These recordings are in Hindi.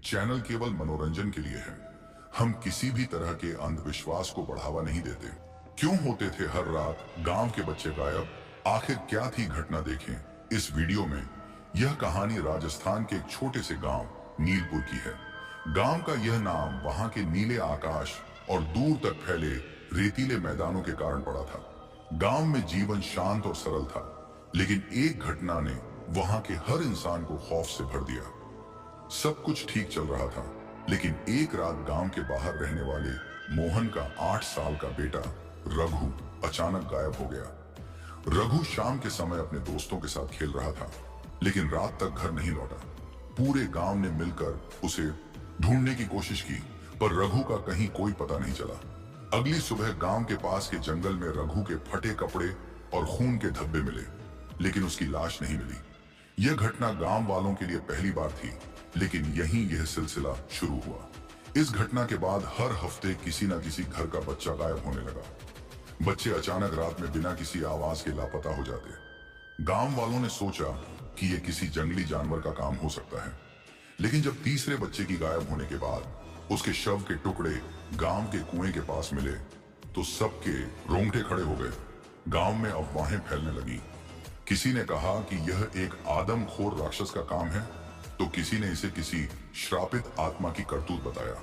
चैनल केवल मनोरंजन के लिए है। हम किसी भी तरह के अंधविश्वास को बढ़ावा नहीं देते। क्यों होते थे हर रात गांव के बच्चे गायब? आखिर क्या थी घटना? देखें इस वीडियो में। यह कहानी राजस्थान के एक छोटे से गांव नीलपुर की है। गांव का यह नाम वहां के नीले आकाश और दूर तक फैले रेतीले मैदानों के कारण पड़ा था। गांव में जीवन शांत और सरल था, लेकिन एक घटना ने वहां के हर इंसान को खौफ से भर दिया। सब कुछ ठीक चल रहा था, लेकिन एक रात गांव के बाहर रहने वाले मोहन का 8 साल का बेटा रघु अचानक गायब हो गया। रघु शाम के समय अपने दोस्तों के साथ खेल रहा था, लेकिन रात तक घर नहीं लौटा। पूरे गांव ने मिलकर उसे ढूंढने की कोशिश की, पर रघु का कहीं कोई पता नहीं चला। अगली सुबह गांव के पास के जंगल में रघु के फटे कपड़े और खून के धब्बे मिले, लेकिन उसकी लाश नहीं मिली। यह घटना गांव वालों के लिए पहली बार थी, लेकिन यहीं यह सिलसिला शुरू हुआ। इस घटना के बाद हर हफ्ते किसी न किसी घर का बच्चा गायब होने लगा। बच्चे अचानक रात में बिना किसी आवाज के लापता हो जाते। गांव वालों ने सोचा कि यह किसी जंगली जानवर का काम हो सकता है, लेकिन जब तीसरे बच्चे की गायब होने के बाद उसके शव के टुकड़े गांव के कुएं के पास मिले, तो सबके रोंगटे खड़े हो गए। गांव में अफवाहें फैलने लगी। किसी ने कहा कि यह एक आदमखोर राक्षस का काम है, तो किसी ने इसे किसी श्रापित आत्मा की करतूत बताया।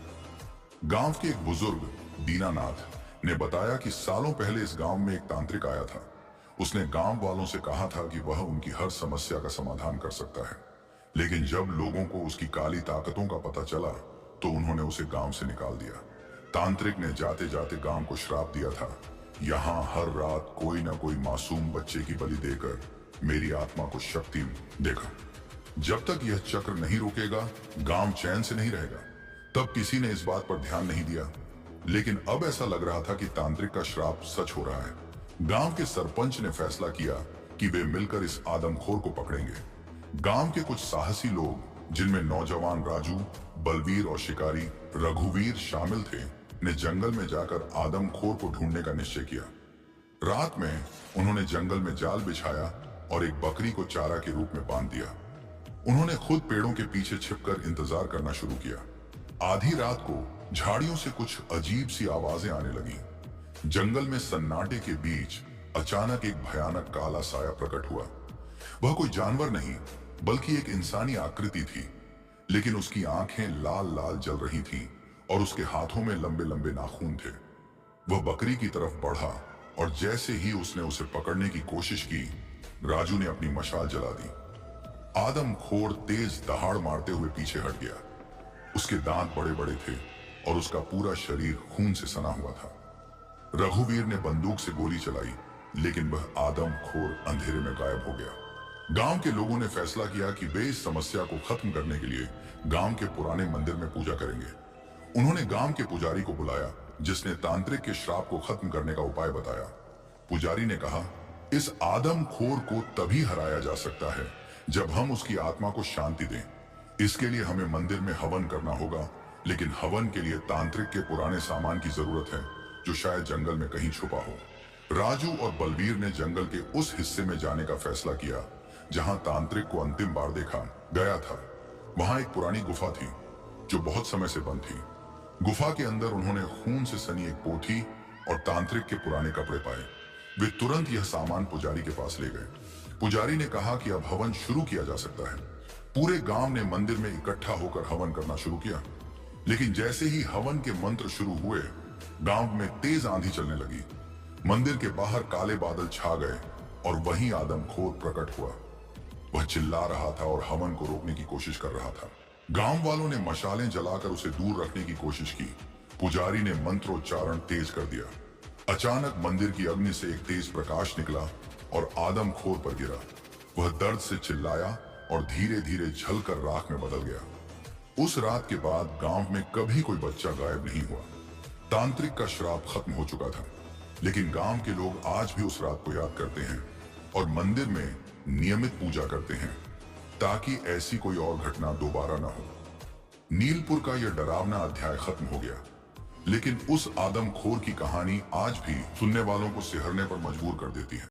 गांव के एक बुजुर्ग दीनानाथ ने बताया कि सालों पहले इस गांव में एक तांत्रिक आया था। उसने गांव वालों से कहा था कि वह उनकी हर समस्या का समाधान कर सकता है, लेकिन जब लोगों को उसकी काली ताकतों का पता चला, तो उन्होंने उसे गांव से निकाल दिया। तांत्रिक ने जाते जाते गांव को श्राप दिया था, यहाँ हर रात कोई ना कोई मासूम बच्चे की बलि देकर मेरी आत्मा को शक्ति देगा। जब तक यह चक्र नहीं रुकेगा, गांव चैन से नहीं रहेगा। तब किसी ने इस बात पर ध्यान नहीं दिया, लेकिन अब ऐसा लग रहा था कि तांत्रिक का श्राप सच हो रहा है। गांव के सरपंच ने फैसला किया कि वे मिलकर इस आदमखोर को पकड़ेंगे। गांव के कुछ साहसी लोग, जिनमें नौजवान राजू, बलवीर और शिकारी रघुवीर शामिल थे, ने जंगल में जाकर आदमखोर को ढूंढने का निश्चय किया। रात में उन्होंने जंगल में जाल बिछाया और एक बकरी को चारा के रूप में बांध दिया। उन्होंने खुद पेड़ों के पीछे छिपकर इंतजार करना शुरू किया। आधी रात को झाड़ियों से कुछ अजीब सी आवाजें आने लगीं। जंगल में सन्नाटे के बीच अचानक एक भयानक काला साया प्रकट हुआ। वह कोई जानवर नहीं, बल्कि एक इंसानी आकृति थी, लेकिन उसकी आंखें लाल लाल जल रही थीं और उसके हाथों में लंबे लंबे नाखून थे। वह बकरी की तरफ बढ़ा और जैसे ही उसने उसे पकड़ने की कोशिश की, राजू ने अपनी मशाल जला दी। आदमखोर तेज दहाड़ मारते हुए पीछे हट गया। उसके दांत बड़े बड़े थे और उसका पूरा शरीर खून से सना हुआ था। रघुवीर ने बंदूक से गोली चलाई, लेकिन वह आदमखोर अंधेरे में गायब हो गया। गांव के लोगों ने फैसला किया कि वे इस समस्या को खत्म करने के लिए गांव के पुराने मंदिर में पूजा करेंगे। उन्होंने गांव के पुजारी को बुलाया, जिसने तांत्रिक के श्राप को खत्म करने का उपाय बताया। पुजारी ने कहा, इस आदमखोर को तभी हराया जा सकता है जब हम उसकी आत्मा को शांति दें। इसके लिए हमें मंदिर में हवन करना होगा, लेकिन हवन के लिए तांत्रिक के पुराने सामान की जरूरत है, जो शायद जंगल में कहीं छुपा हो। राजू और बलवीर ने जंगल के उस हिस्से में जाने का फैसला किया जहां तांत्रिक को अंतिम बार देखा गया था। वहां एक पुरानी गुफा थी, जो बहुत समय से बंद थी। गुफा के अंदर उन्होंने खून से सनी एक पोथी और तांत्रिक के पुराने कपड़े पाए। वे तुरंत यह सामान पुजारी के पास ले गए। पुजारी ने कहा कि अब हवन शुरू किया जा सकता है। पूरे गांव ने मंदिर में इकट्ठा होकर हवन करना शुरू किया, लेकिन जैसे ही हवन के मंत्र शुरू हुए, गांव में तेज आंधी चलने लगी। मंदिर के बाहर काले बादल छा गए और वहीं आदमखोर प्रकट हुआ। वह चिल्ला रहा था और हवन को रोकने की कोशिश कर रहा था। गांव वालों ने मशालें जलाकर उसे दूर रखने की कोशिश की। पुजारी ने मंत्रोच्चारण तेज कर दिया। अचानक मंदिर की अग्नि से एक तेज प्रकाश निकला और आदमखोर पर गिरा। वह दर्द से चिल्लाया और धीरे धीरे जलकर राख में बदल गया। उस रात के बाद गांव में कभी कोई बच्चा गायब नहीं हुआ। तांत्रिक का श्राप खत्म हो चुका था, लेकिन गांव के लोग आज भी उस रात को याद करते हैं और मंदिर में नियमित पूजा करते हैं, ताकि ऐसी कोई और घटना दोबारा न हो। नीलपुर का यह डरावना अध्याय खत्म हो गया, लेकिन उस आदमखोर की कहानी आज भी सुनने वालों को सिहरने पर मजबूर कर देती है।